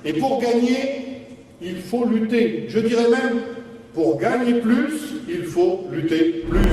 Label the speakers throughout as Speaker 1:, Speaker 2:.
Speaker 1: Et pour gagner, il faut lutter. Je dirais même, pour gagner plus, il faut lutter plus.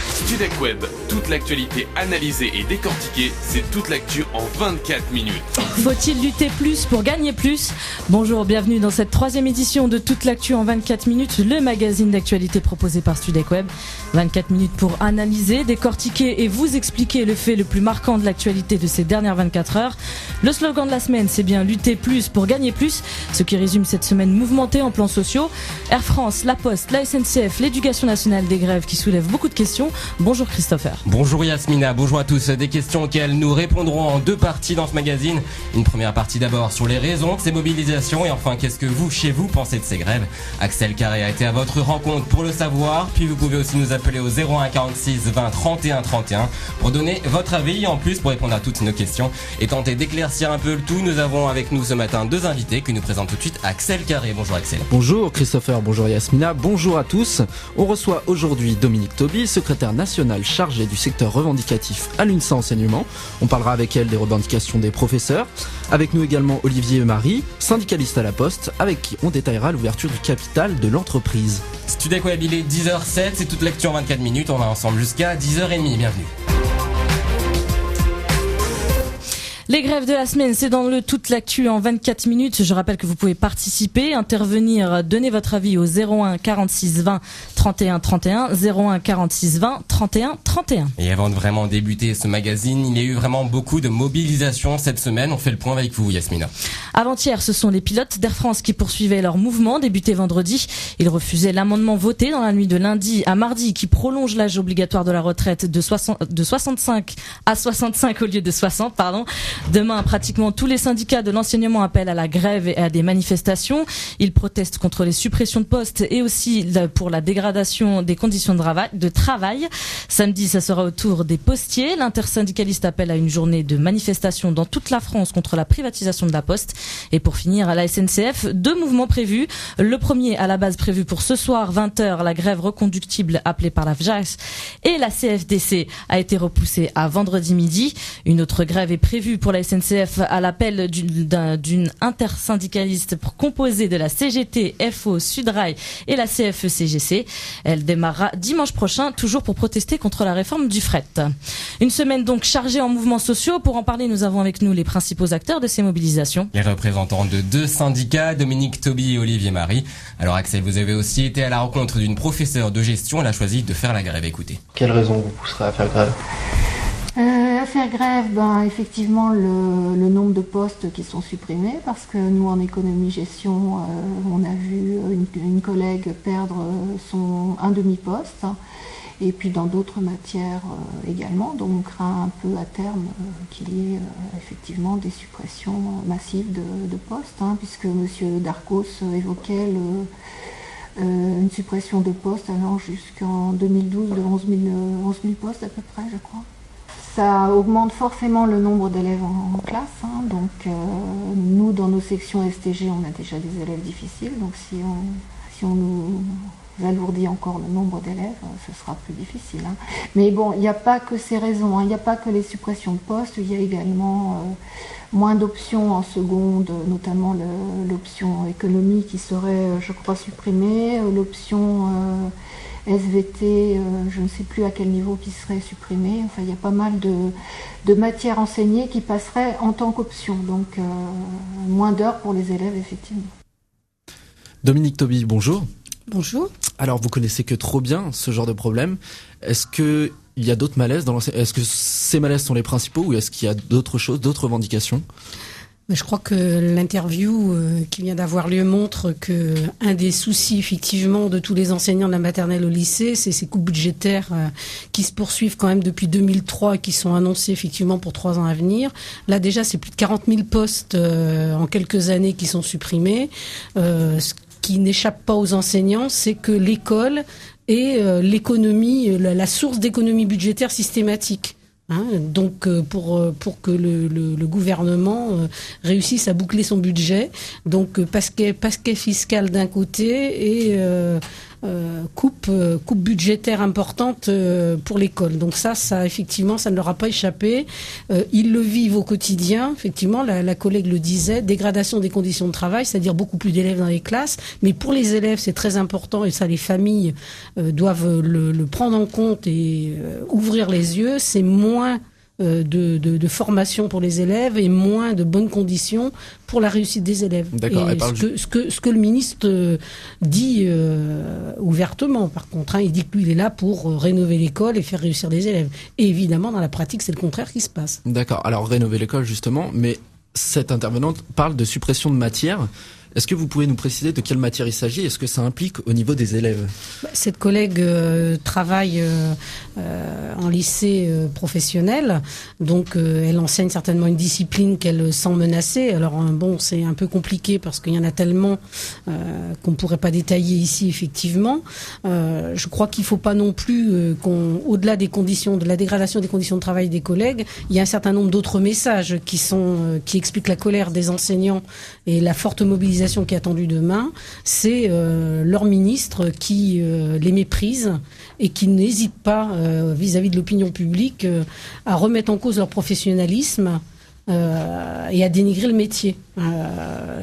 Speaker 2: StudecWeb, toute l'actualité analysée et décortiquée, c'est toute l'actu en 24 minutes.
Speaker 3: Faut-il lutter plus pour gagner plus ? Bonjour, bienvenue dans cette 3e édition de toute l'actu en 24 minutes, le magazine d'actualité proposé par StudecWeb. 24 minutes pour analyser, décortiquer et vous expliquer le fait le plus marquant de l'actualité de ces dernières 24 heures. Le slogan de la semaine, c'est bien lutter plus pour gagner plus, ce qui résume cette semaine mouvementée en plans sociaux. Air France, La Poste, la SNCF, l'Éducation nationale, des grèves qui soulèvent beaucoup de questions. Bonjour Christopher.
Speaker 4: Bonjour Yasmina, bonjour à tous. Des questions auxquelles nous répondrons en 2 parties dans ce magazine. Une première partie d'abord sur les raisons de ces mobilisations et enfin qu'est-ce que vous, chez vous, pensez de ces grèves. Axel Carré a été à votre rencontre pour le savoir, puis vous pouvez aussi nous appeler au 01 46 20 31 31 pour donner votre avis et en plus pour répondre à toutes nos questions et tenter d'éclaircir un peu le tout. Nous avons avec nous ce matin 2 invités que nous présente tout de suite Axel Carré. Bonjour Axel.
Speaker 5: Bonjour Christopher, bonjour Yasmina, bonjour à tous. On reçoit aujourd'hui Dominique Toby, secrétaire nationale chargée du secteur revendicatif à l'UNSA Enseignement. On parlera avec elle des revendications des professeurs. Avec nous également Olivier et Marie, syndicaliste à La Poste, avec qui on détaillera l'ouverture du capital de l'entreprise.
Speaker 4: StudecWeb, il est 10h07, c'est toute l'actu en 24 minutes. On va ensemble jusqu'à 10h30. Bienvenue.
Speaker 3: Les grèves de la semaine, c'est dans le toute l'actu en 24 minutes. Je rappelle que vous pouvez participer, intervenir, donner votre avis au 01 46 20 31 31, 01 46 20 31 31.
Speaker 4: Et avant de vraiment débuter ce magazine, il y a eu vraiment beaucoup de mobilisation cette semaine. On fait le point avec vous, Yasmina.
Speaker 3: Avant-hier, ce sont les pilotes d'Air France qui poursuivaient leur mouvement débuté vendredi. Ils refusaient l'amendement voté dans la nuit de lundi à mardi qui prolonge l'âge obligatoire de la retraite de 65 à 65 au lieu de 60, Demain, pratiquement tous les syndicats de l'enseignement appellent à la grève et à des manifestations. Ils protestent contre les suppressions de postes et aussi pour la dégradation des conditions de travail. Samedi, ça sera au tour des postiers. L'intersyndicaliste appelle à une journée de manifestation dans toute la France contre la privatisation de la Poste. Et pour finir, à la SNCF, 2 mouvements prévus. Le premier, à la base prévu pour ce soir, 20h, la grève reconductible appelée par la FJAS et la CFDC a été repoussée à vendredi midi. Une autre grève est prévue pour la SNCF à l'appel d'une intersyndicaliste composée de la CGT, FO, Sudrail et la CFE-CGC. Elle démarrera dimanche prochain, toujours pour protester contre la réforme du fret. Une semaine donc chargée en mouvements sociaux. Pour en parler, nous avons avec nous les principaux acteurs de ces mobilisations.
Speaker 4: Les représentants de 2 syndicats, Dominique Toby et Olivier Marie. Alors Axel, vous avez aussi été à la rencontre d'une professeure de gestion. Elle a choisi de faire la grève. Écoutez.
Speaker 6: Quelle raison vous pousserait à faire grève ?
Speaker 7: À faire grève, effectivement le nombre de postes qui sont supprimés, parce que nous en économie-gestion, on a vu une collègue perdre un demi-poste, et puis dans d'autres matières également, donc on craint un peu à terme qu'il y ait effectivement des suppressions massives de postes, puisque M. Darcos évoquait une suppression de postes allant jusqu'en 2012 de 11 000 postes à peu près, je crois. Ça augmente forcément le nombre d'élèves en classe, donc nous dans nos sections STG on a déjà des élèves difficiles, donc si on nous alourdit encore le nombre d'élèves, ce sera plus difficile. Mais bon, il n'y a pas que ces raisons, il n'y a pas que les suppressions de postes, il y a également moins d'options en seconde, notamment l'option économie qui serait, je crois, supprimée, l'option SVT, je ne sais plus à quel niveau qui serait supprimé. Enfin, il y a pas mal de matières enseignées qui passeraient en tant qu'option, donc moins d'heures pour les élèves, effectivement.
Speaker 5: Dominique Toby, bonjour.
Speaker 8: Bonjour.
Speaker 5: Alors, vous connaissez que trop bien ce genre de problème. Est-ce qu'il y a d'autres malaises dans l'enseignement ? Est-ce que ces malaises sont les principaux ou est-ce qu'il y a d'autres choses, d'autres revendications ?
Speaker 8: Je crois que l'interview qui vient d'avoir lieu montre que un des soucis effectivement de tous les enseignants de la maternelle au lycée, c'est ces coupes budgétaires qui se poursuivent quand même depuis 2003 et qui sont annoncées effectivement pour 3 ans à venir. Là déjà, c'est plus de 40 000 postes en quelques années qui sont supprimés. Ce qui n'échappe pas aux enseignants, c'est que l'école est l'économie, la source d'économie budgétaire systématique. Donc pour que le gouvernement réussisse à boucler son budget, donc pasquet fiscal d'un côté et coupe budgétaire importante pour l'école. Donc ça effectivement, ça ne leur a pas échappé. Ils le vivent au quotidien. Effectivement, la collègue le disait, dégradation des conditions de travail, c'est-à-dire beaucoup plus d'élèves dans les classes. Mais pour les élèves, c'est très important et ça, les familles doivent le prendre en compte et ouvrir les yeux. C'est moins de formation pour les élèves et moins de bonnes conditions pour la réussite des élèves.
Speaker 5: D'accord.
Speaker 8: Et ce que le ministre dit ouvertement, par contre, il dit que lui, il est là pour rénover l'école et faire réussir les élèves. Et évidemment, dans la pratique, c'est le contraire qui se passe.
Speaker 5: D'accord. Alors, rénover l'école, justement, mais cette intervenante parle de suppression de matière. Est-ce que vous pouvez nous préciser de quelle matière il s'agit? Est-ce que ça implique au niveau des élèves?
Speaker 8: Cette collègue travaille en lycée professionnel, donc elle enseigne certainement une discipline qu'elle sent menacée. Alors bon, c'est un peu compliqué parce qu'il y en a tellement qu'on pourrait pas détailler ici, effectivement. Je crois qu'il faut pas non plus au-delà des conditions, de la dégradation des conditions de travail des collègues, il y a un certain nombre d'autres messages qui expliquent la colère des enseignants et la forte mobilisation qui est attendue demain. C'est leur ministre qui les méprise et qui n'hésite pas vis-à-vis de l'opinion publique à remettre en cause leur professionnalisme et à dénigrer le métier.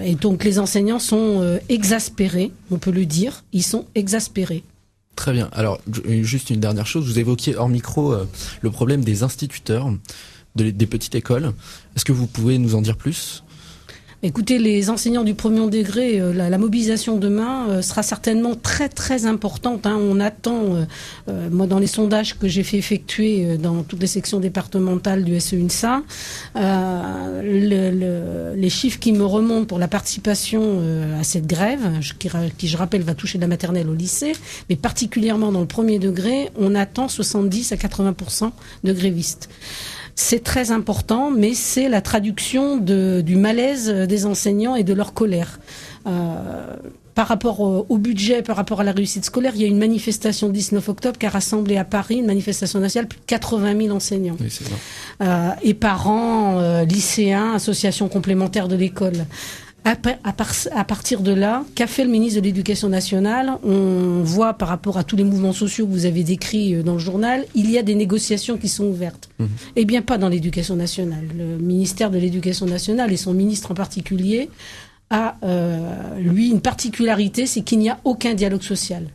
Speaker 8: Et donc les enseignants sont exaspérés, on peut le dire, ils sont exaspérés.
Speaker 5: Très bien. Alors, juste une dernière chose, vous évoquiez hors micro le problème des instituteurs des petites écoles. Est-ce que vous pouvez nous en dire plus ?
Speaker 8: Écoutez, les enseignants du premier degré, la mobilisation demain sera certainement très très importante. On attend, moi dans les sondages que j'ai fait effectuer dans toutes les sections départementales du SEUNSA, les chiffres qui me remontent pour la participation à cette grève, qui je rappelle va toucher de la maternelle au lycée, mais particulièrement dans le premier degré, on attend 70 à 80% de grévistes. C'est très important, mais c'est la traduction du malaise des enseignants et de leur colère. Par rapport au budget, par rapport à la réussite scolaire, il y a une manifestation le 19 octobre qui a rassemblé à Paris, une manifestation nationale, plus de 80 000 enseignants.
Speaker 5: Oui, c'est vrai.
Speaker 8: Et parents, lycéens, associations complémentaires de l'école. À partir de là, qu'a fait le ministre de l'Éducation nationale? On voit par rapport à tous les mouvements sociaux que vous avez décrits dans le journal, il y a des négociations qui sont ouvertes. Eh bien, pas dans l'Éducation nationale. Le ministère de l'Éducation nationale et son ministre en particulier a, lui, une particularité, c'est qu'il n'y a aucun dialogue social.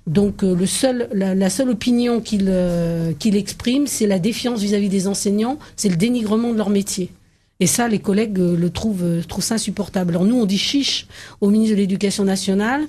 Speaker 8: Donc la seule opinion qu'il exprime, c'est la défiance vis-à-vis des enseignants, c'est le dénigrement de leur métier. Et ça, les collègues le trouvent ça insupportable. Alors nous, on dit chiche au ministre de l'Éducation nationale,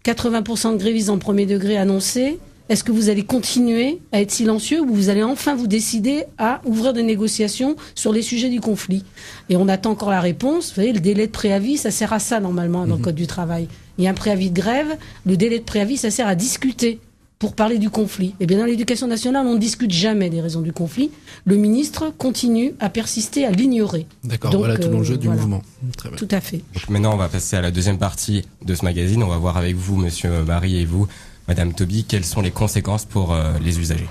Speaker 8: 80% de grévistes en premier degré annoncés. Est-ce que vous allez continuer à être silencieux ou vous allez enfin vous décider à ouvrir des négociations sur les sujets du conflit? Et on attend encore la réponse. Vous voyez, le délai de préavis, ça sert à ça normalement dans le Code du travail. Il y a un préavis de grève, le délai de préavis, ça sert à discuter pour parler du conflit. Eh bien, dans l'Éducation nationale, on ne discute jamais des raisons du conflit. Le ministre continue à persister, à l'ignorer.
Speaker 5: D'accord, voilà tout l'enjeu du mouvement. Très bien.
Speaker 8: Tout à fait.
Speaker 4: Donc maintenant, on va passer à la deuxième partie de ce magazine. On va voir avec vous, monsieur Marie, et vous, madame Toby, quelles sont les conséquences pour les usagers.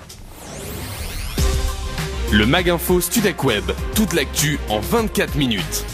Speaker 2: Le Mag Info Studec Web, toute l'actu en 24 minutes.